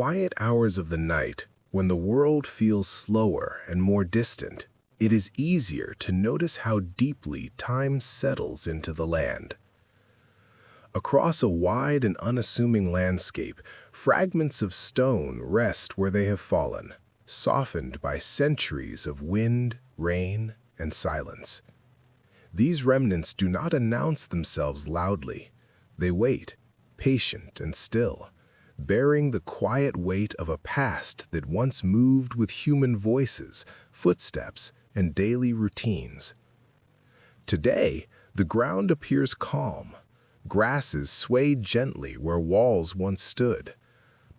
quiet hours of the night, when the world feels slower and more distant, it is easier to notice how deeply time settles into the land. Across a wide and unassuming landscape, fragments of stone rest where they have fallen, softened by centuries of wind, rain, and silence. These remnants do not announce themselves loudly. They wait, patient and still, bearing the quiet weight of a past that once moved with human voices, footsteps, and daily routines. Today, the ground appears calm. Grasses sway gently where walls once stood.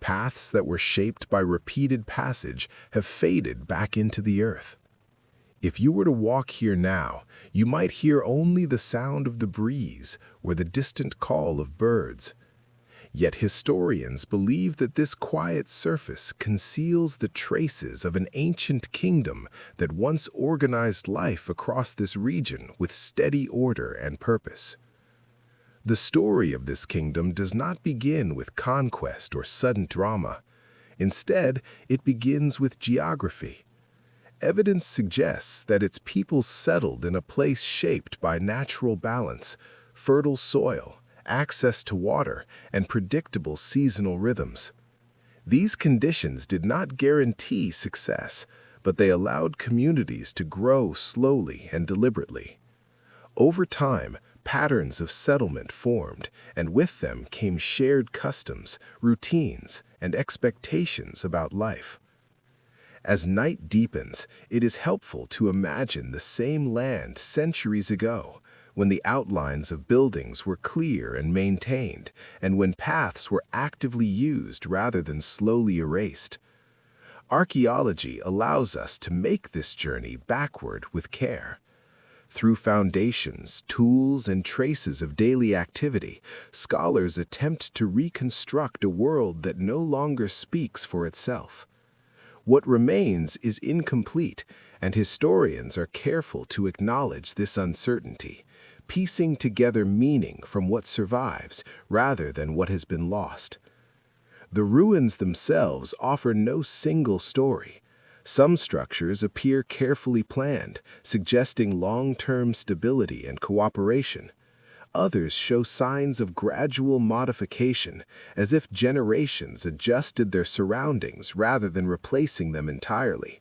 Paths that were shaped by repeated passage have faded back into the earth. If you were to walk here now, you might hear only the sound of the breeze or the distant call of birds. Yet historians believe that this quiet surface conceals the traces of an ancient kingdom that once organized life across this region with steady order and purpose. The story of this kingdom does not begin with conquest or sudden drama. Instead, it begins with geography. Evidence suggests that its people settled in a place shaped by natural balance, fertile soil, access to water, and predictable seasonal rhythms. These conditions did not guarantee success, but they allowed communities to grow slowly and deliberately. Over time, patterns of settlement formed, and with them came shared customs, routines, and expectations about life. As night deepens, it is helpful to imagine the same land centuries ago, when the outlines of buildings were clear and maintained, and when paths were actively used rather than slowly erased. Archaeology allows us to make this journey backward with care. Through foundations, tools, and traces of daily activity, scholars attempt to reconstruct a world that no longer speaks for itself. What remains is incomplete, and historians are careful to acknowledge this uncertainty, piecing together meaning from what survives rather than what has been lost. The ruins themselves offer no single story. Some structures appear carefully planned, suggesting long-term stability and cooperation. Others show signs of gradual modification, as if generations adjusted their surroundings rather than replacing them entirely.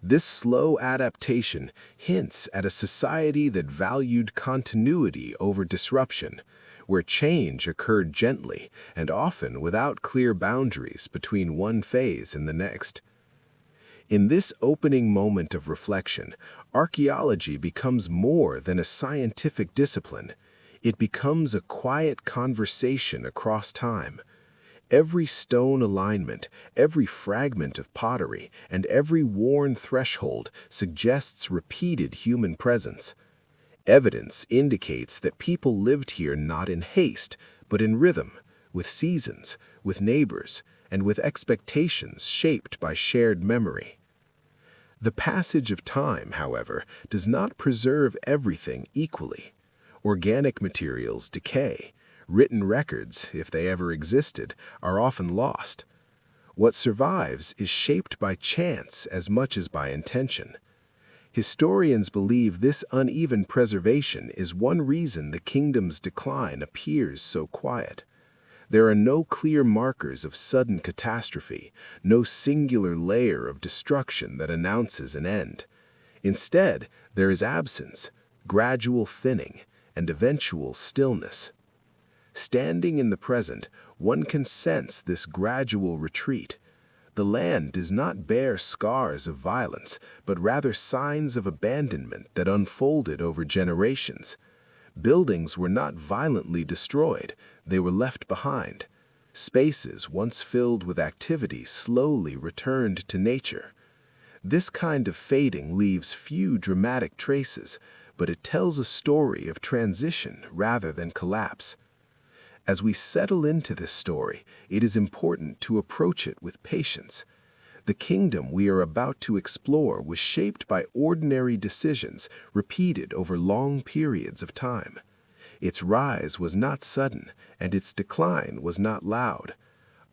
This slow adaptation hints at a society that valued continuity over disruption, where change occurred gently and often without clear boundaries between one phase and the next. In this opening moment of reflection, archaeology becomes more than a scientific discipline. It becomes a quiet conversation across time. Every stone alignment, every fragment of pottery, and every worn threshold suggests repeated human presence. Evidence indicates that people lived here not in haste, but in rhythm, with seasons, with neighbors, and with expectations shaped by shared memory. The passage of time, however, does not preserve everything equally. Organic materials decay. Written records, if they ever existed, are often lost. What survives is shaped by chance as much as by intention. Historians believe this uneven preservation is one reason the kingdom's decline appears so quiet. There are no clear markers of sudden catastrophe, no singular layer of destruction that announces an end. Instead, there is absence, gradual thinning, and eventual stillness. Standing in the present, one can sense this gradual retreat. The land does not bear scars of violence, but rather signs of abandonment that unfolded over generations. Buildings were not violently destroyed, they were left behind. Spaces once filled with activity slowly returned to nature. This kind of fading leaves few dramatic traces, but it tells a story of transition rather than collapse. As we settle into this story, it is important to approach it with patience. The kingdom we are about to explore was shaped by ordinary decisions repeated over long periods of time. Its rise was not sudden, and its decline was not loud.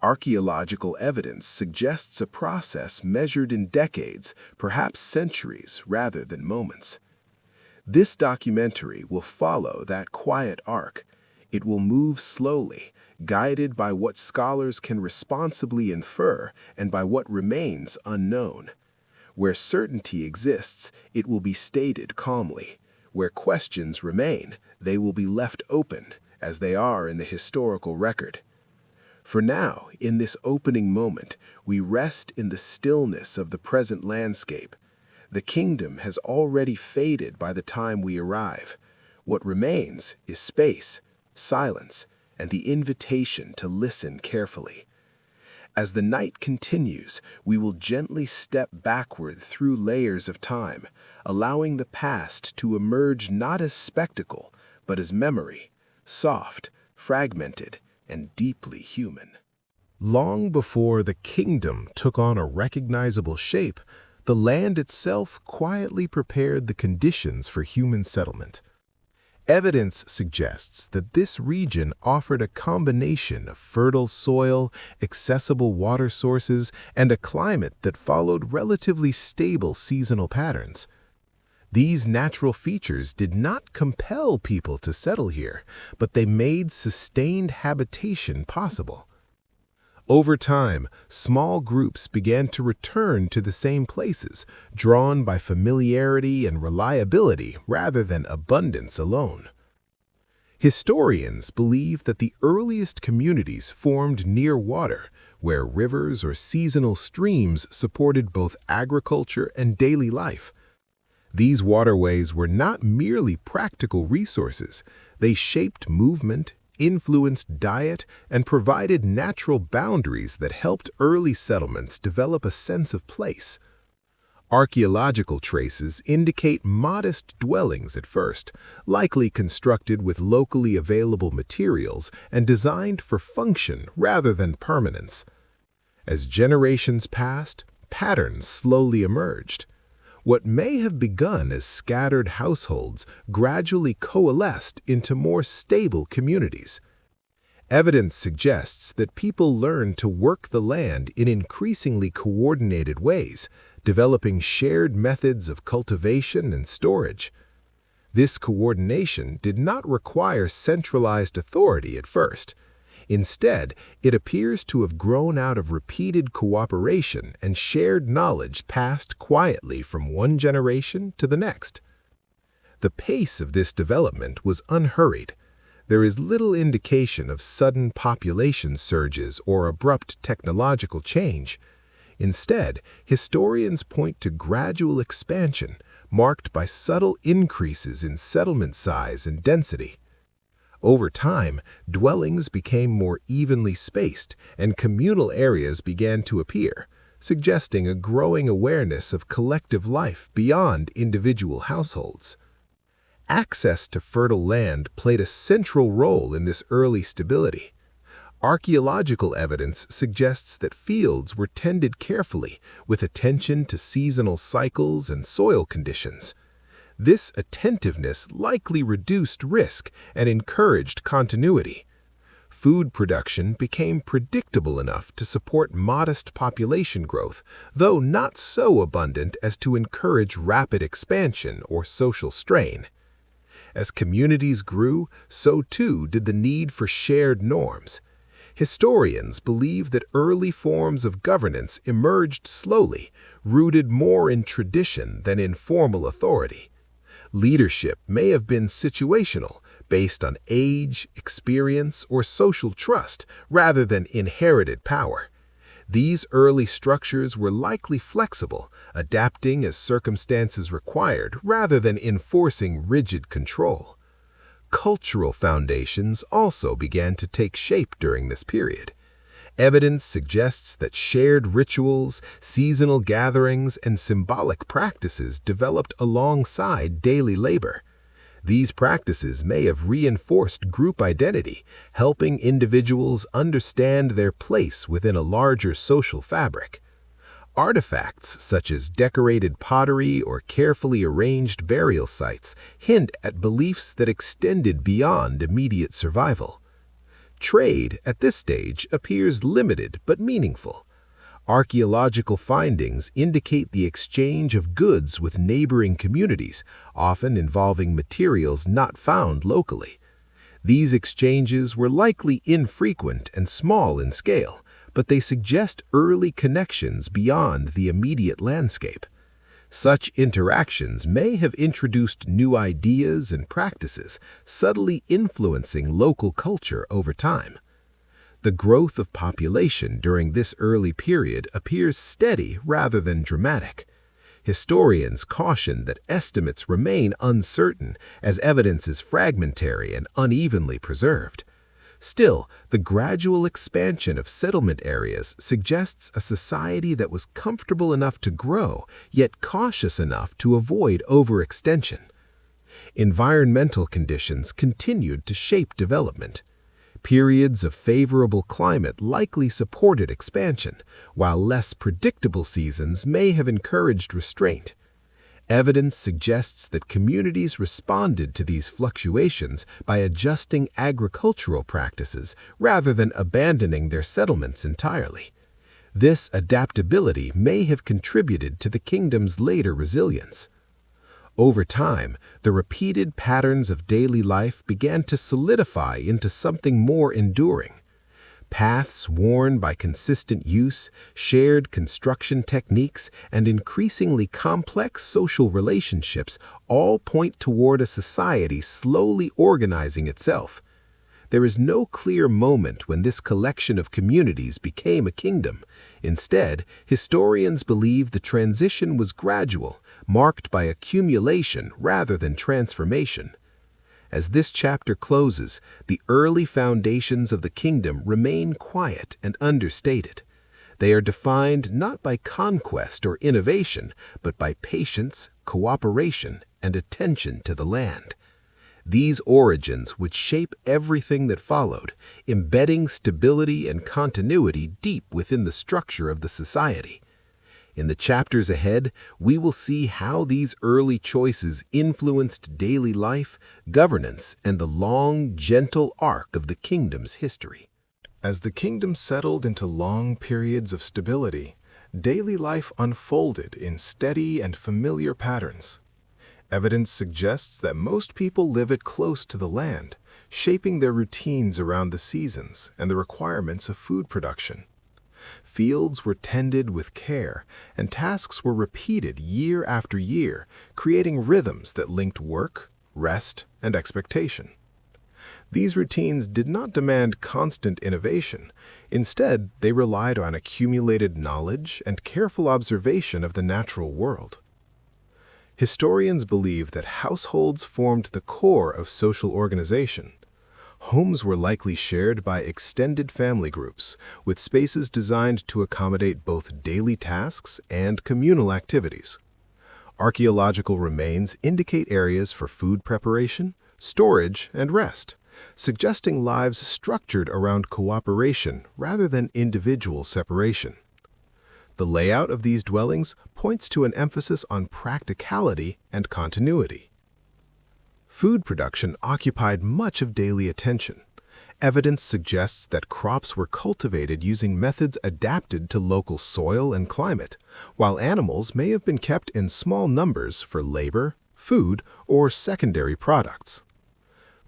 Archaeological evidence suggests a process measured in decades, perhaps centuries, rather than moments. This documentary will follow that quiet arc. It will move slowly, guided by what scholars can responsibly infer and by what remains unknown. Where certainty exists, it will be stated calmly. Where questions remain, they will be left open, as they are in the historical record. For now, in this opening moment, we rest in the stillness of the present landscape. The kingdom has already faded by the time we arrive. What remains is space, silence, and the invitation to listen carefully. As the night continues, we will gently step backward through layers of time, allowing the past to emerge not as spectacle, but as memory, soft, fragmented, and deeply human. Long before the kingdom took on a recognizable shape, the land itself quietly prepared the conditions for human settlement. Evidence suggests that this region offered a combination of fertile soil, accessible water sources, and a climate that followed relatively stable seasonal patterns. These natural features did not compel people to settle here, but they made sustained habitation possible. Over time, small groups began to return to the same places, drawn by familiarity and reliability rather than abundance alone. Historians believe that the earliest communities formed near water, where rivers or seasonal streams supported both agriculture and daily life. These waterways were not merely practical resources, they shaped movement, influenced diet, and provided natural boundaries that helped early settlements develop a sense of place. Archaeological traces indicate modest dwellings at first, likely constructed with locally available materials and designed for function rather than permanence. As generations passed, patterns slowly emerged. What may have begun as scattered households gradually coalesced into more stable communities. Evidence suggests that people learned to work the land in increasingly coordinated ways, developing shared methods of cultivation and storage. This coordination did not require centralized authority at first. Instead, it appears to have grown out of repeated cooperation and shared knowledge passed quietly from one generation to the next. The pace of this development was unhurried. There is little indication of sudden population surges or abrupt technological change. Instead, historians point to gradual expansion, marked by subtle increases in settlement size and density. Over time, dwellings became more evenly spaced and communal areas began to appear, suggesting a growing awareness of collective life beyond individual households. Access to fertile land played a central role in this early stability. Archaeological evidence suggests that fields were tended carefully, with attention to seasonal cycles and soil conditions. This attentiveness likely reduced risk and encouraged continuity. Food production became predictable enough to support modest population growth, though not so abundant as to encourage rapid expansion or social strain. As communities grew, so too did the need for shared norms. Historians believe that early forms of governance emerged slowly, rooted more in tradition than in formal authority. Leadership may have been situational, based on age, experience, or social trust, rather than inherited power. These early structures were likely flexible, adapting as circumstances required rather than enforcing rigid control. Cultural foundations also began to take shape during this period. Evidence suggests that shared rituals, seasonal gatherings, and symbolic practices developed alongside daily labor. These practices may have reinforced group identity, helping individuals understand their place within a larger social fabric. Artifacts such as decorated pottery or carefully arranged burial sites hint at beliefs that extended beyond immediate survival. Trade, at this stage, appears limited but meaningful. Archaeological findings indicate the exchange of goods with neighboring communities, often involving materials not found locally. These exchanges were likely infrequent and small in scale, but they suggest early connections beyond the immediate landscape. Such interactions may have introduced new ideas and practices, subtly influencing local culture over time. The growth of population during this early period appears steady rather than dramatic. Historians caution that estimates remain uncertain as evidence is fragmentary and unevenly preserved. Still, the gradual expansion of settlement areas suggests a society that was comfortable enough to grow, yet cautious enough to avoid overextension. Environmental conditions continued to shape development. Periods of favorable climate likely supported expansion, while less predictable seasons may have encouraged restraint. Evidence suggests that communities responded to these fluctuations by adjusting agricultural practices rather than abandoning their settlements entirely. This adaptability may have contributed to the kingdom's later resilience. Over time, the repeated patterns of daily life began to solidify into something more enduring. Paths worn by consistent use, shared construction techniques, and increasingly complex social relationships all point toward a society slowly organizing itself. There is no clear moment when this collection of communities became a kingdom. Instead, historians believe the transition was gradual, marked by accumulation rather than transformation. As this chapter closes, the early foundations of the kingdom remain quiet and understated. They are defined not by conquest or innovation, but by patience, cooperation, and attention to the land. These origins would shape everything that followed, embedding stability and continuity deep within the structure of the society. In the chapters ahead, we will see how these early choices influenced daily life, governance, and the long, gentle arc of the kingdom's history. As the kingdom settled into long periods of stability, daily life unfolded in steady and familiar patterns. Evidence suggests that most people live it close to the land, shaping their routines around the seasons and the requirements of food production. Fields were tended with care, and tasks were repeated year after year, creating rhythms that linked work, rest, and expectation. These routines did not demand constant innovation. Instead, they relied on accumulated knowledge and careful observation of the natural world. Historians believe that households formed the core of social organization. Homes were likely shared by extended family groups, with spaces designed to accommodate both daily tasks and communal activities. Archaeological remains indicate areas for food preparation, storage, and rest, suggesting lives structured around cooperation rather than individual separation. The layout of these dwellings points to an emphasis on practicality and continuity. Food production occupied much of daily attention. Evidence suggests that crops were cultivated using methods adapted to local soil and climate, while animals may have been kept in small numbers for labor, food, or secondary products.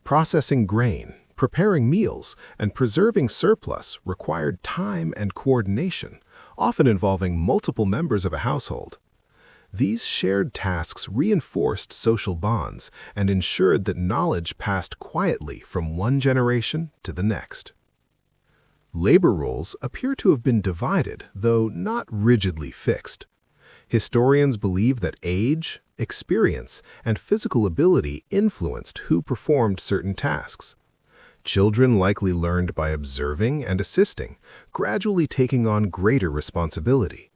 Processing grain, preparing meals, and preserving surplus required time and coordination, often involving multiple members of a household. These shared tasks reinforced social bonds and ensured that knowledge passed quietly from one generation to the next. Labor roles appear to have been divided, though not rigidly fixed. Historians believe that age, experience, and physical ability influenced who performed certain tasks. Children likely learned by observing and assisting, gradually taking on greater responsibility.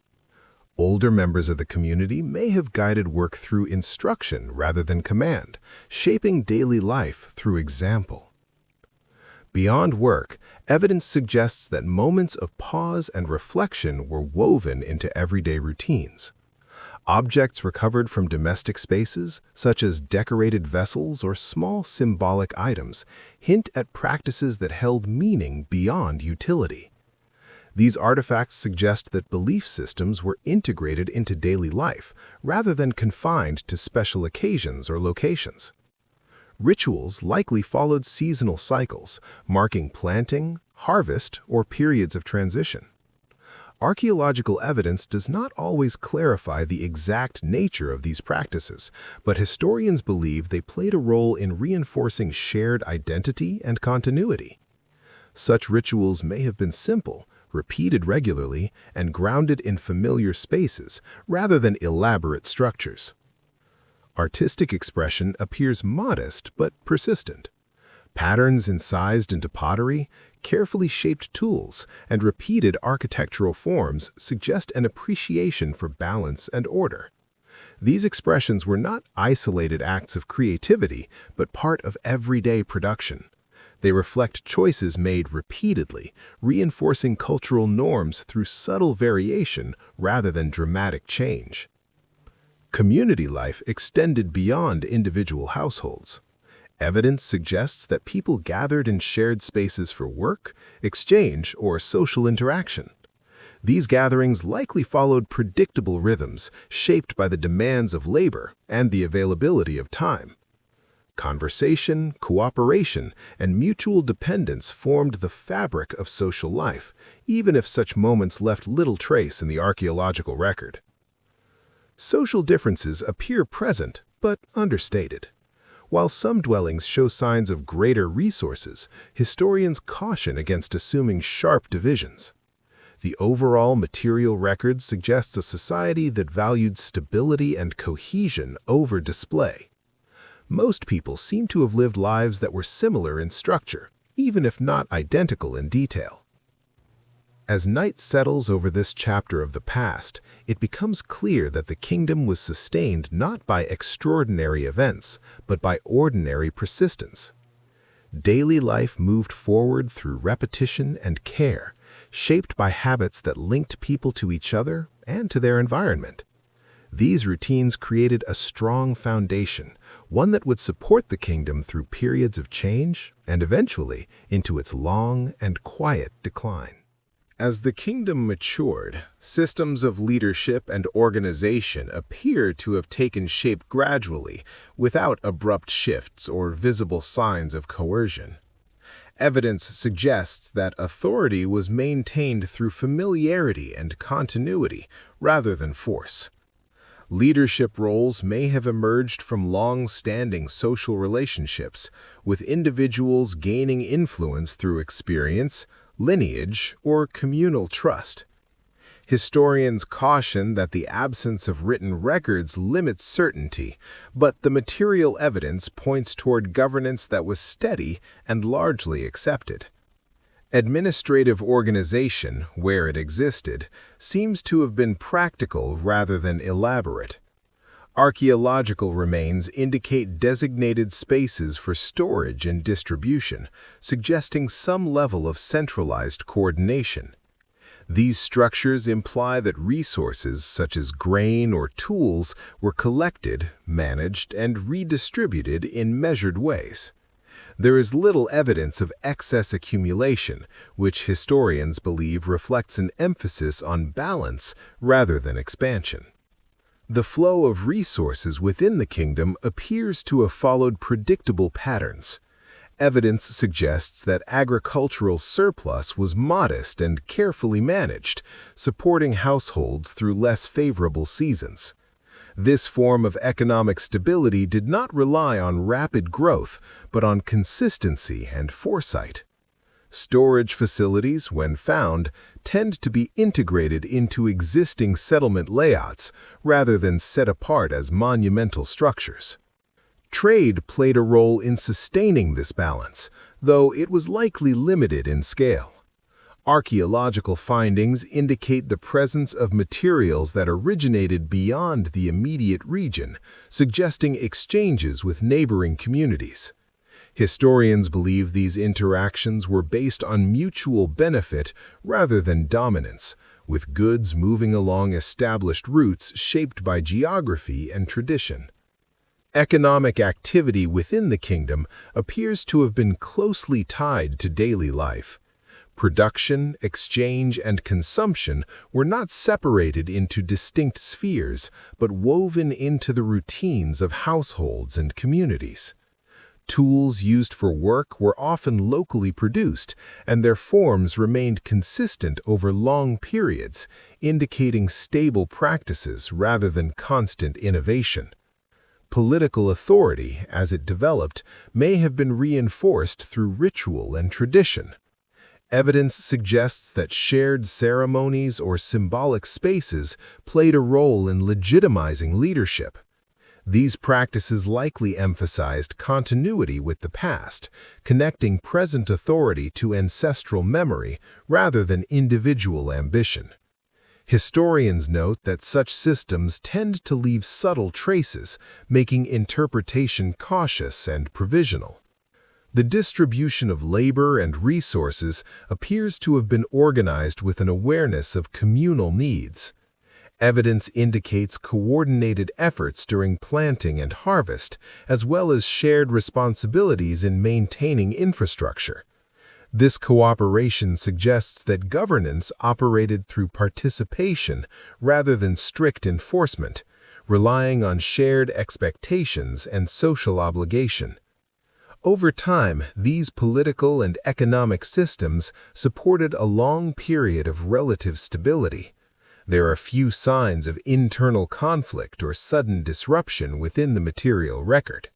Older members of the community may have guided work through instruction rather than command, shaping daily life through example. Beyond work, evidence suggests that moments of pause and reflection were woven into everyday routines. Objects recovered from domestic spaces, such as decorated vessels or small symbolic items, hint at practices that held meaning beyond utility. These artifacts suggest that belief systems were integrated into daily life rather than confined to special occasions or locations. Rituals likely followed seasonal cycles, marking planting, harvest, or periods of transition. Archaeological evidence does not always clarify the exact nature of these practices, but historians believe they played a role in reinforcing shared identity and continuity. Such rituals may have been simple, repeated regularly, and grounded in familiar spaces rather than elaborate structures. Artistic expression appears modest but persistent. Patterns incised into pottery, carefully shaped tools, and repeated architectural forms suggest an appreciation for balance and order. These expressions were not isolated acts of creativity, but part of everyday production. They reflect choices made repeatedly, reinforcing cultural norms through subtle variation rather than dramatic change. Community life extended beyond individual households. Evidence suggests that people gathered in shared spaces for work, exchange, or social interaction. These gatherings likely followed predictable rhythms shaped by the demands of labor and the availability of time. Conversation, cooperation, and mutual dependence formed the fabric of social life, even if such moments left little trace in the archaeological record. Social differences appear present, but understated. While some dwellings show signs of greater resources, historians caution against assuming sharp divisions. The overall material record suggests a society that valued stability and cohesion over display. Most people seem to have lived lives that were similar in structure, even if not identical in detail. As night settles over this chapter of the past, it becomes clear that the kingdom was sustained not by extraordinary events, but by ordinary persistence. Daily life moved forward through repetition and care, shaped by habits that linked people to each other and to their environment. These routines created a strong foundation, one that would support the kingdom through periods of change and eventually into its long and quiet decline. As the kingdom matured, systems of leadership and organization appear to have taken shape gradually, without abrupt shifts or visible signs of coercion. Evidence suggests that authority was maintained through familiarity and continuity rather than force. Leadership roles may have emerged from long-standing social relationships, with individuals gaining influence through experience, lineage, or communal trust. Historians caution that the absence of written records limits certainty, but the material evidence points toward governance that was steady and largely accepted. Administrative organization, where it existed, seems to have been practical rather than elaborate. Archaeological remains indicate designated spaces for storage and distribution, suggesting some level of centralized coordination. These structures imply that resources such as grain or tools were collected, managed, and redistributed in measured ways. There is little evidence of excess accumulation, which historians believe reflects an emphasis on balance rather than expansion. The flow of resources within the kingdom appears to have followed predictable patterns. Evidence suggests that agricultural surplus was modest and carefully managed, supporting households through less favorable seasons. This form of economic stability did not rely on rapid growth, but on consistency and foresight. Storage facilities, when found, tend to be integrated into existing settlement layouts rather than set apart as monumental structures. Trade played a role in sustaining this balance, though it was likely limited in scale. Archaeological findings indicate the presence of materials that originated beyond the immediate region, suggesting exchanges with neighboring communities. Historians believe these interactions were based on mutual benefit rather than dominance, with goods moving along established routes shaped by geography and tradition. Economic activity within the kingdom appears to have been closely tied to daily life. Production, exchange, and consumption were not separated into distinct spheres, but woven into the routines of households and communities. Tools used for work were often locally produced, and their forms remained consistent over long periods, indicating stable practices rather than constant innovation. Political authority, as it developed, may have been reinforced through ritual and tradition. Evidence suggests that shared ceremonies or symbolic spaces played a role in legitimizing leadership. These practices likely emphasized continuity with the past, connecting present authority to ancestral memory rather than individual ambition. Historians note that such systems tend to leave subtle traces, making interpretation cautious and provisional. The distribution of labor and resources appears to have been organized with an awareness of communal needs. Evidence indicates coordinated efforts during planting and harvest, as well as shared responsibilities in maintaining infrastructure. This cooperation suggests that governance operated through participation rather than strict enforcement, relying on shared expectations and social obligation. Over time, these political and economic systems supported a long period of relative stability. There are few signs of internal conflict or sudden disruption within the material record.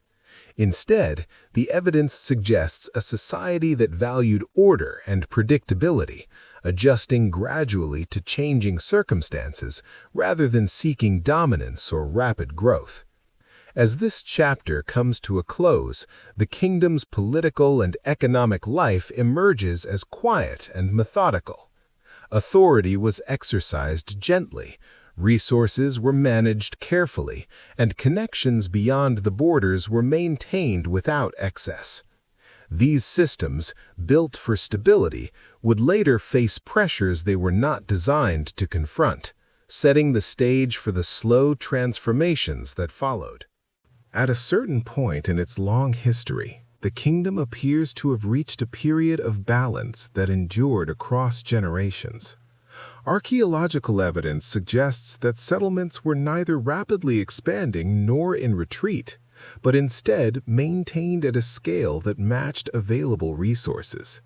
Instead, the evidence suggests a society that valued order and predictability, adjusting gradually to changing circumstances rather than seeking dominance or rapid growth. As this chapter comes to a close, the kingdom's political and economic life emerges as quiet and methodical. Authority was exercised gently, resources were managed carefully, and connections beyond the borders were maintained without excess. These systems, built for stability, would later face pressures they were not designed to confront, setting the stage for the slow transformations that followed. At a certain point in its long history, the kingdom appears to have reached a period of balance that endured across generations. Archaeological evidence suggests that settlements were neither rapidly expanding nor in retreat, but instead maintained at a scale that matched available resources.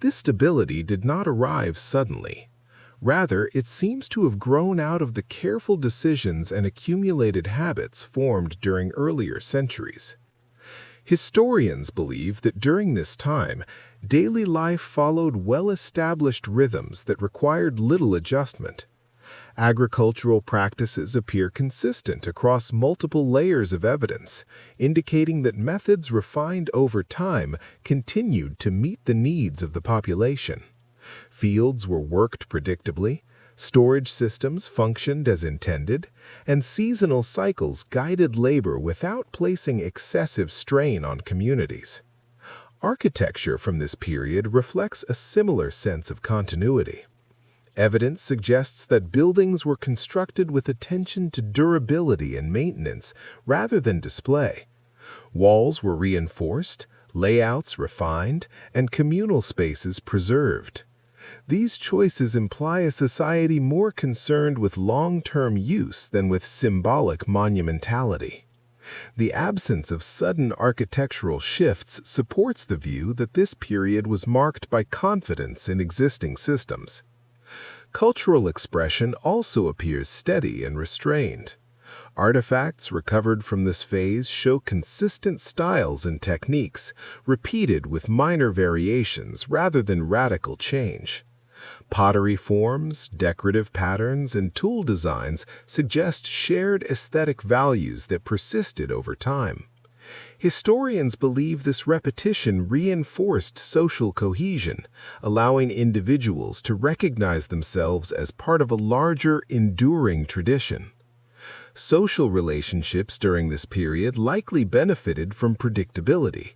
This stability did not arrive suddenly. Rather, it seems to have grown out of the careful decisions and accumulated habits formed during earlier centuries. Historians believe that during this time, daily life followed well-established rhythms that required little adjustment. Agricultural practices appear consistent across multiple layers of evidence, indicating that methods refined over time continued to meet the needs of the population. Fields were worked predictably, storage systems functioned as intended, and seasonal cycles guided labor without placing excessive strain on communities. Architecture from this period reflects a similar sense of continuity. Evidence suggests that buildings were constructed with attention to durability and maintenance rather than display. Walls were reinforced, layouts refined, and communal spaces preserved. These choices imply a society more concerned with long-term use than with symbolic monumentality. The absence of sudden architectural shifts supports the view that this period was marked by confidence in existing systems. Cultural expression also appears steady and restrained. Artifacts recovered from this phase show consistent styles and techniques, repeated with minor variations rather than radical change. Pottery forms, decorative patterns, and tool designs suggest shared aesthetic values that persisted over time. Historians believe this repetition reinforced social cohesion, allowing individuals to recognize themselves as part of a larger, enduring tradition. Social relationships during this period likely benefited from predictability.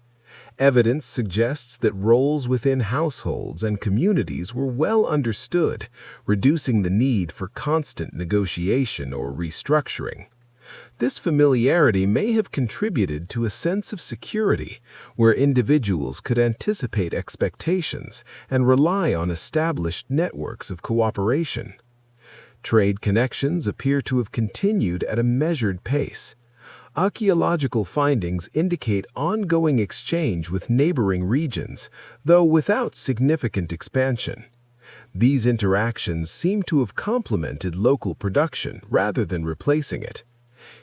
Evidence suggests that roles within households and communities were well understood, reducing the need for constant negotiation or restructuring. This familiarity may have contributed to a sense of security, where individuals could anticipate expectations and rely on established networks of cooperation. Trade connections appear to have continued at a measured pace. Archaeological findings indicate ongoing exchange with neighboring regions, though without significant expansion. These interactions seem to have complemented local production rather than replacing it.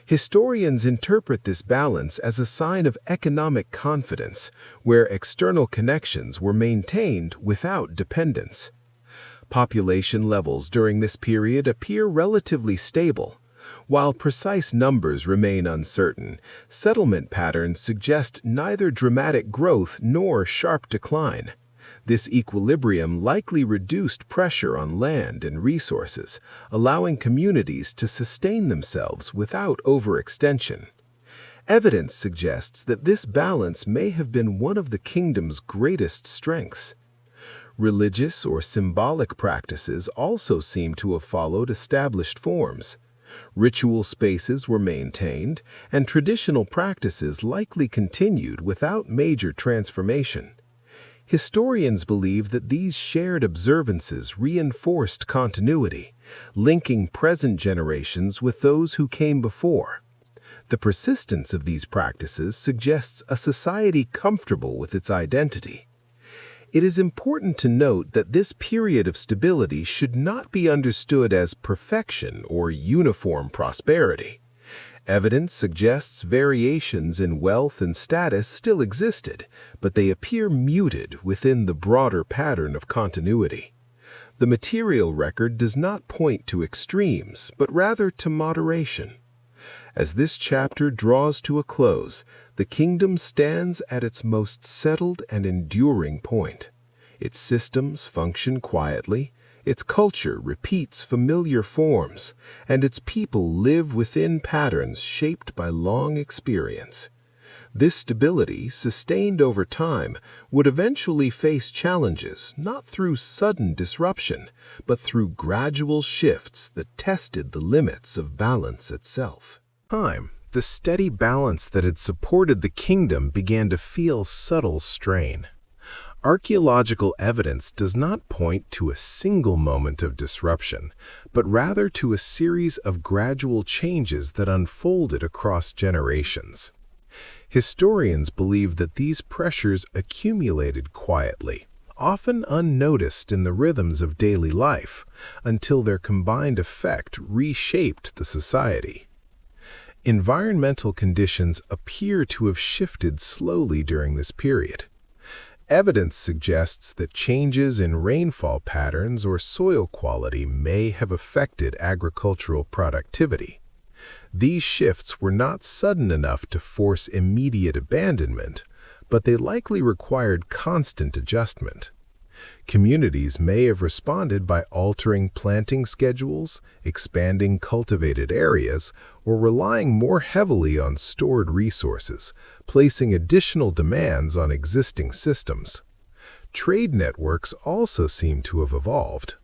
Historians interpret this balance as a sign of economic confidence, where external connections were maintained without dependence. Population levels during this period appear relatively stable. While precise numbers remain uncertain, settlement patterns suggest neither dramatic growth nor sharp decline. This equilibrium likely reduced pressure on land and resources, allowing communities to sustain themselves without overextension. Evidence suggests that this balance may have been one of the kingdom's greatest strengths. Religious or symbolic practices also seem to have followed established forms. Ritual spaces were maintained, and traditional practices likely continued without major transformation. Historians believe that these shared observances reinforced continuity, linking present generations with those who came before. The persistence of these practices suggests a society comfortable with its identity. It is important to note that this period of stability should not be understood as perfection or uniform prosperity. Evidence suggests variations in wealth and status still existed, but they appear muted within the broader pattern of continuity. The material record does not point to extremes, but rather to moderation. As this chapter draws to a close, the kingdom stands at its most settled and enduring point. Its systems function quietly, its culture repeats familiar forms, and its people live within patterns shaped by long experience. This stability, sustained over time, would eventually face challenges not through sudden disruption, but through gradual shifts that tested the limits of balance itself. The steady balance that had supported the kingdom began to feel subtle strain. Archaeological evidence does not point to a single moment of disruption, but rather to a series of gradual changes that unfolded across generations. Historians believe that these pressures accumulated quietly, often unnoticed in the rhythms of daily life, until their combined effect reshaped the society. Environmental conditions appear to have shifted slowly during this period. Evidence suggests that changes in rainfall patterns or soil quality may have affected agricultural productivity. These shifts were not sudden enough to force immediate abandonment, but they likely required constant adjustment. Communities may have responded by altering planting schedules, expanding cultivated areas, or relying more heavily on stored resources, placing additional demands on existing systems. Trade networks also seem to have evolved.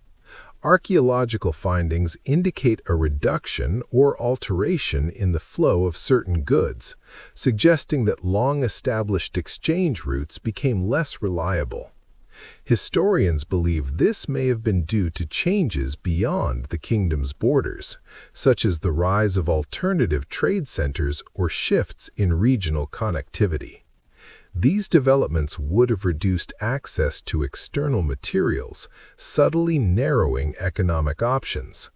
Archaeological findings indicate a reduction or alteration in the flow of certain goods, suggesting that long-established exchange routes became less reliable. Historians believe this may have been due to changes beyond the kingdom's borders, such as the rise of alternative trade centers or shifts in regional connectivity. These developments would have reduced access to external materials, subtly narrowing economic options.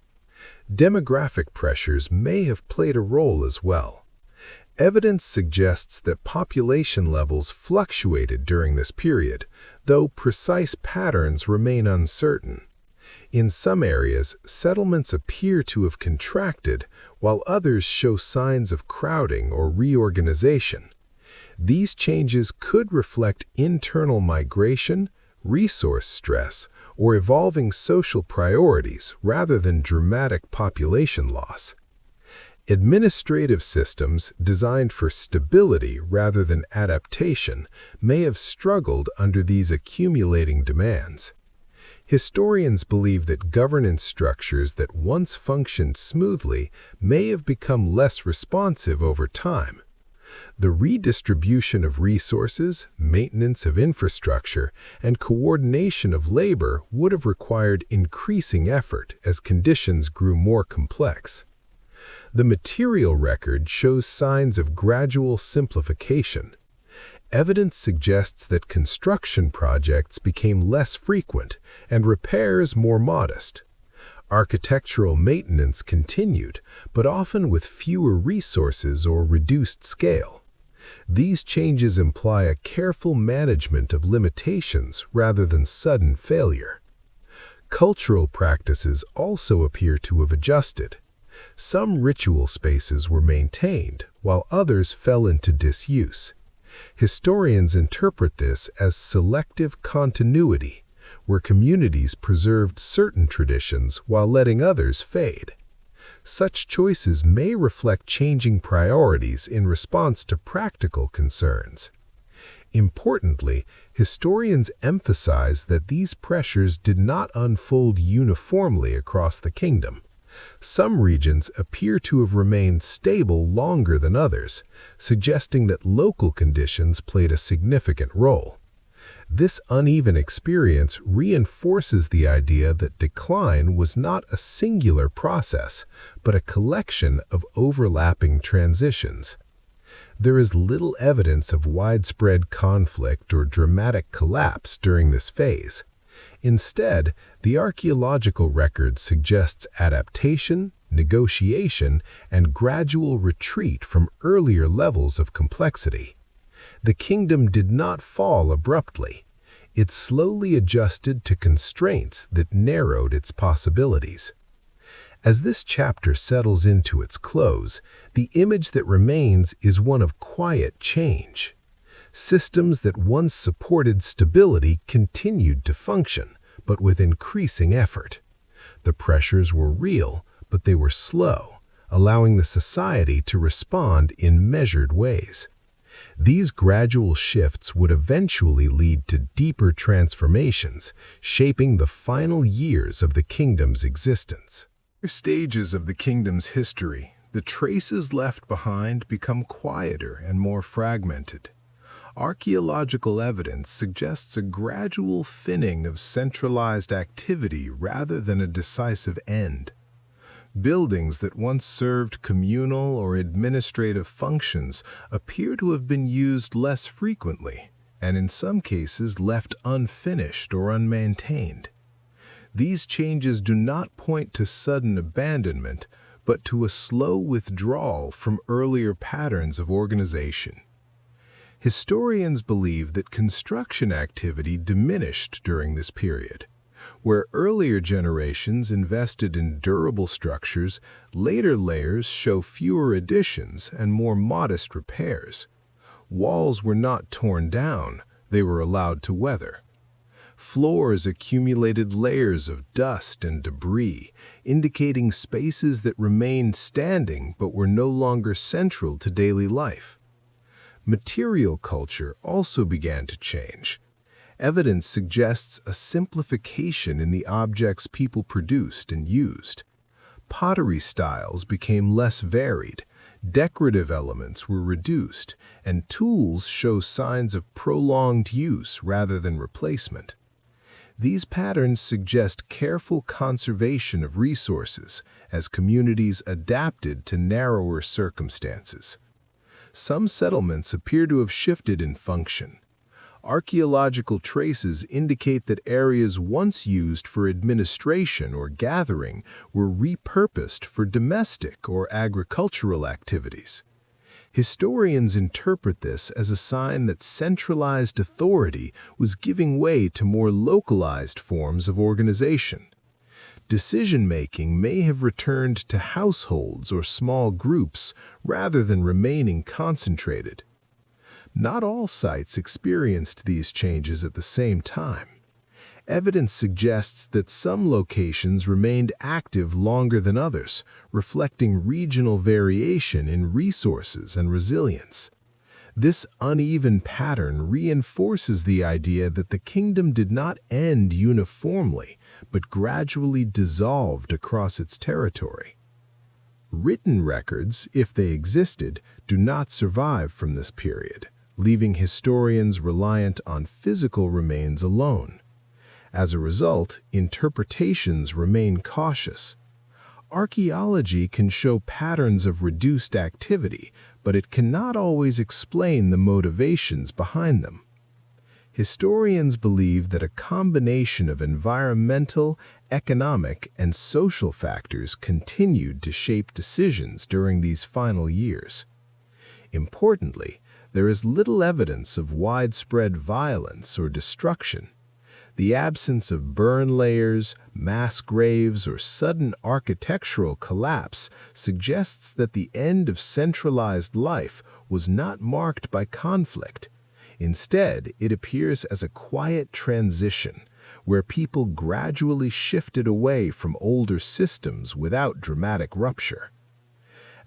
Demographic pressures may have played a role as well. Evidence suggests that population levels fluctuated during this period, though precise patterns remain uncertain. In some areas, settlements appear to have contracted, while others show signs of crowding or reorganization. These changes could reflect internal migration, resource stress, or evolving social priorities rather than dramatic population loss. Administrative systems designed for stability rather than adaptation may have struggled under these accumulating demands. Historians believe that governance structures that once functioned smoothly may have become less responsive over time. The redistribution of resources, maintenance of infrastructure, and coordination of labor would have required increasing effort as conditions grew more complex. The material record shows signs of gradual simplification. Evidence suggests that construction projects became less frequent and repairs more modest. Architectural maintenance continued, but often with fewer resources or reduced scale. These changes imply a careful management of limitations rather than sudden failure. Cultural practices also appear to have adjusted. Some ritual spaces were maintained, while others fell into disuse. Historians interpret this as selective continuity, where communities preserved certain traditions while letting others fade. Such choices may reflect changing priorities in response to practical concerns. Importantly, historians emphasize that these pressures did not unfold uniformly across the kingdom. Some regions appear to have remained stable longer than others, suggesting that local conditions played a significant role. This uneven experience reinforces the idea that decline was not a singular process, but a collection of overlapping transitions. There is little evidence of widespread conflict or dramatic collapse during this phase. Instead, the archaeological record suggests adaptation, negotiation, and gradual retreat from earlier levels of complexity. The kingdom did not fall abruptly. It slowly adjusted to constraints that narrowed its possibilities. As this chapter settles into its close, the image that remains is one of quiet change. Systems that once supported stability continued to function, but with increasing effort. The pressures were real, but they were slow, allowing the society to respond in measured ways. These gradual shifts would eventually lead to deeper transformations, shaping the final years of the kingdom's existence. In stages of the kingdom's history, the traces left behind become quieter and more fragmented. Archaeological evidence suggests a gradual thinning of centralized activity rather than a decisive end. Buildings that once served communal or administrative functions appear to have been used less frequently, and in some cases left unfinished or unmaintained. These changes do not point to sudden abandonment, but to a slow withdrawal from earlier patterns of organization. Historians believe that construction activity diminished during this period. Where earlier generations invested in durable structures, later layers show fewer additions and more modest repairs. Walls were not torn down, they were allowed to weather. Floors accumulated layers of dust and debris, indicating spaces that remained standing but were no longer central to daily life. Material culture also began to change. Evidence suggests a simplification in the objects people produced and used. Pottery styles became less varied, decorative elements were reduced, and tools show signs of prolonged use rather than replacement. These patterns suggest careful conservation of resources as communities adapted to narrower circumstances. Some settlements appear to have shifted in function. Archaeological traces indicate that areas once used for administration or gathering were repurposed for domestic or agricultural activities. Historians interpret this as a sign that centralized authority was giving way to more localized forms of organization. Decision-making may have returned to households or small groups rather than remaining concentrated. Not all sites experienced these changes at the same time. Evidence suggests that some locations remained active longer than others, reflecting regional variation in resources and resilience. This uneven pattern reinforces the idea that the kingdom did not end uniformly, but gradually dissolved across its territory. Written records, if they existed, do not survive from this period, leaving historians reliant on physical remains alone. As a result, interpretations remain cautious. Archaeology can show patterns of reduced activity, but it cannot always explain the motivations behind them. Historians believe that a combination of environmental, economic, and social factors continued to shape decisions during these final years. Importantly, there is little evidence of widespread violence or destruction. The absence of burn layers, mass graves, or sudden architectural collapse suggests that the end of centralized life was not marked by conflict. Instead, it appears as a quiet transition, where people gradually shifted away from older systems without dramatic rupture.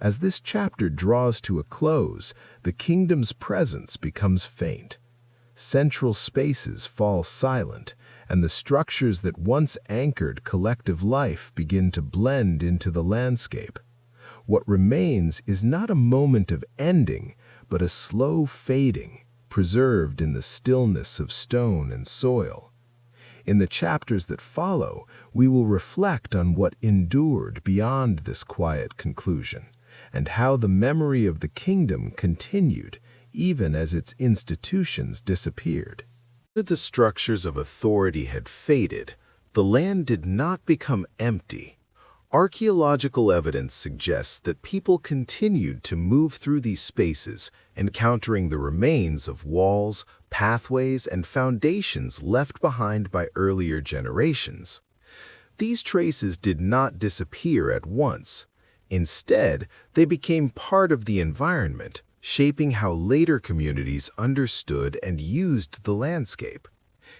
As this chapter draws to a close, the kingdom's presence becomes faint. Central spaces fall silent, and the structures that once anchored collective life begin to blend into the landscape. What remains is not a moment of ending, but a slow fading, preserved in the stillness of stone and soil. In the chapters that follow, we will reflect on what endured beyond this quiet conclusion, and how the memory of the kingdom continued even as its institutions disappeared. After the structures of authority had faded, the land did not become empty. Archaeological evidence suggests that people continued to move through these spaces, encountering the remains of walls, pathways, and foundations left behind by earlier generations. These traces did not disappear at once. Instead, they became part of the environment, shaping how later communities understood and used the landscape.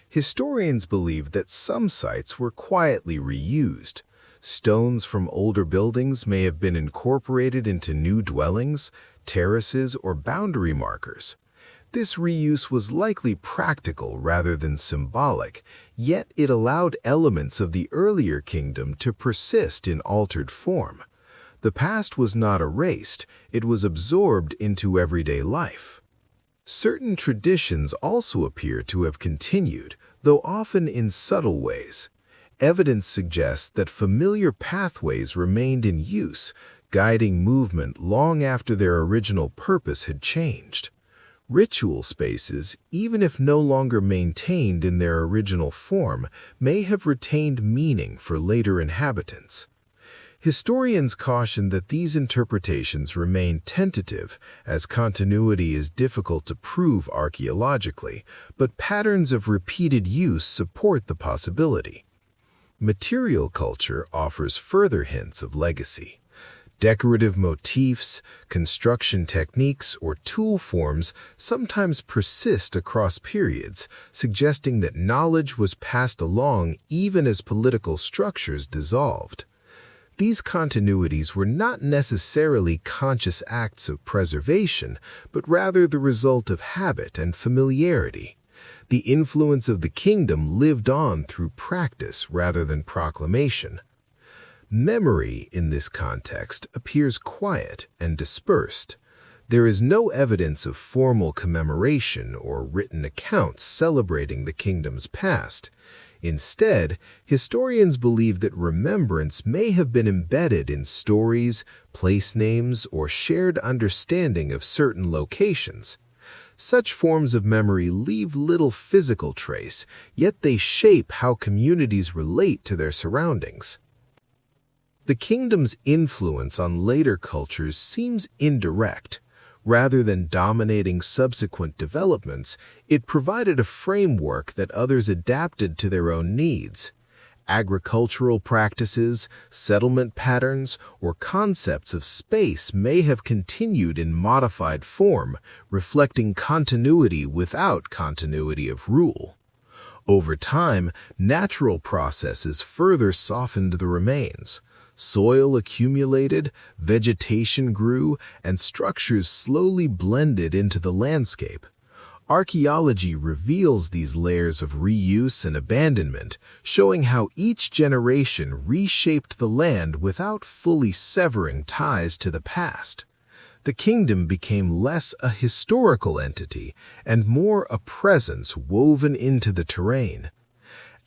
Historians believe that some sites were quietly reused. Stones from older buildings may have been incorporated into new dwellings, terraces, or boundary markers. This reuse was likely practical rather than symbolic, yet it allowed elements of the earlier kingdom to persist in altered form. The past was not erased, it was absorbed into everyday life. Certain traditions also appear to have continued, though often in subtle ways. Evidence suggests that familiar pathways remained in use, guiding movement long after their original purpose had changed. Ritual spaces, even if no longer maintained in their original form, may have retained meaning for later inhabitants. Historians caution that these interpretations remain tentative, as continuity is difficult to prove archaeologically, but patterns of repeated use support the possibility. Material culture offers further hints of legacy. Decorative motifs, construction techniques, or tool forms sometimes persist across periods, suggesting that knowledge was passed along even as political structures dissolved. These continuities were not necessarily conscious acts of preservation, but rather the result of habit and familiarity. The influence of the kingdom lived on through practice rather than proclamation. Memory, in this context, appears quiet and dispersed. There is no evidence of formal commemoration or written accounts celebrating the kingdom's past. Instead, historians believe that remembrance may have been embedded in stories, place names, or shared understanding of certain locations. Such forms of memory leave little physical trace, yet they shape how communities relate to their surroundings. The kingdom's influence on later cultures seems indirect. Rather than dominating subsequent developments, it provided a framework that others adapted to their own needs. Agricultural practices, settlement patterns, or concepts of space may have continued in modified form, reflecting continuity without continuity of rule. Over time, natural processes further softened the remains. Soil accumulated, vegetation grew, and structures slowly blended into the landscape. Archaeology reveals these layers of reuse and abandonment, showing how each generation reshaped the land without fully severing ties to the past. The kingdom became less a historical entity and more a presence woven into the terrain.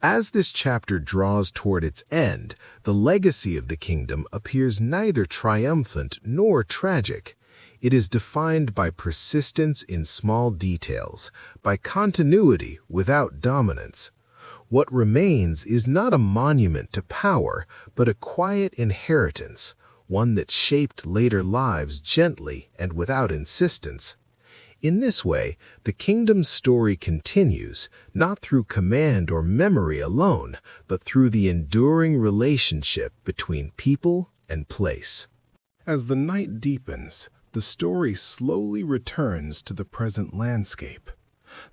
As this chapter draws toward its end, the legacy of the kingdom appears neither triumphant nor tragic. It is defined by persistence in small details, by continuity without dominance. What remains is not a monument to power, but a quiet inheritance, one that shaped later lives gently and without insistence. In this way, the kingdom's story continues, not through command or memory alone, but through the enduring relationship between people and place. As the night deepens, the story slowly returns to the present landscape.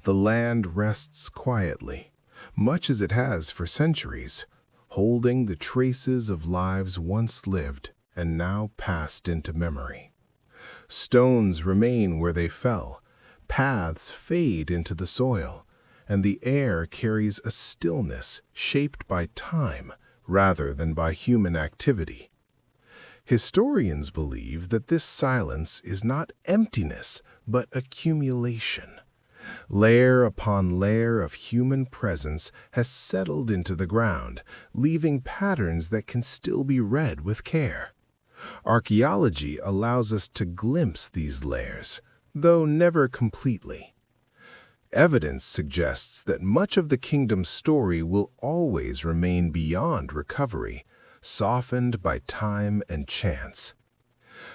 The land rests quietly, much as it has for centuries, holding the traces of lives once lived and now passed into memory. Stones remain where they fell, paths fade into the soil, and the air carries a stillness shaped by time rather than by human activity. Historians believe that this silence is not emptiness, but accumulation. Layer upon layer of human presence has settled into the ground, leaving patterns that can still be read with care. Archaeology allows us to glimpse these layers, though never completely. Evidence suggests that much of the kingdom's story will always remain beyond recovery, softened by time and chance.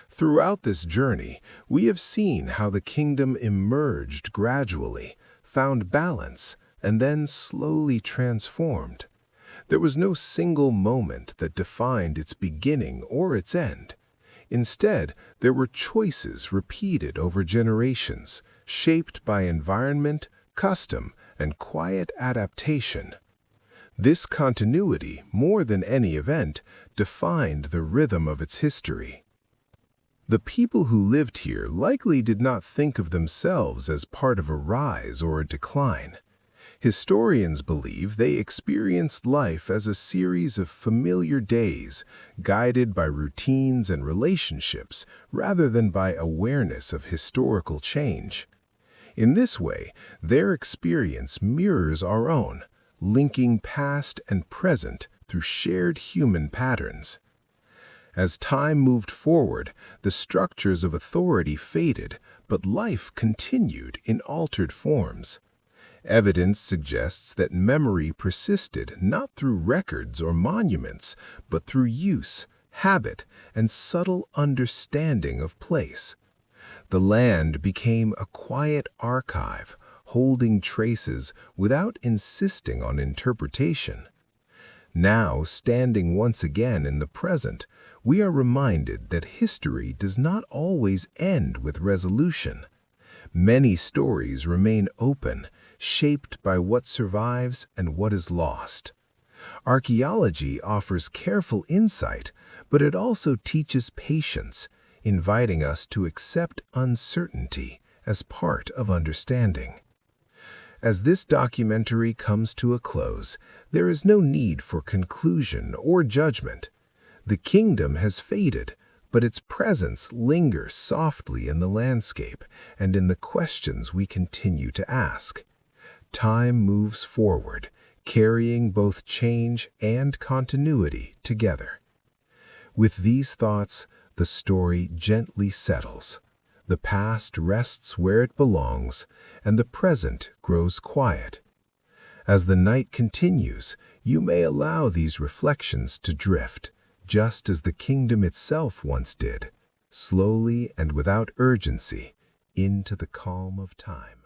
Throughout this journey, we have seen how the kingdom emerged gradually, found balance, and then slowly transformed. There was no single moment that defined its beginning or its end. Instead, there were choices repeated over generations, shaped by environment, custom, and quiet adaptation. This continuity, more than any event, defined the rhythm of its history. The people who lived here likely did not think of themselves as part of a rise or a decline. Historians believe they experienced life as a series of familiar days, guided by routines and relationships rather than by awareness of historical change. In this way, their experience mirrors our own, linking past and present through shared human patterns. As time moved forward, the structures of authority faded, but life continued in altered forms. Evidence suggests that memory persisted not through records or monuments, but through use, habit, and subtle understanding of place. The land became a quiet archive, holding traces without insisting on interpretation. Now, standing once again in the present, we are reminded that history does not always end with resolution. Many stories remain open, shaped by what survives and what is lost. Archaeology offers careful insight, but it also teaches patience, inviting us to accept uncertainty as part of understanding. As this documentary comes to a close, there is no need for conclusion or judgment. The kingdom has faded, but its presence lingers softly in the landscape and in the questions we continue to ask. Time moves forward, carrying both change and continuity together. With these thoughts, the story gently settles. The past rests where it belongs, and the present grows quiet. As the night continues, you may allow these reflections to drift, just as the kingdom itself once did, slowly and without urgency, into the calm of time.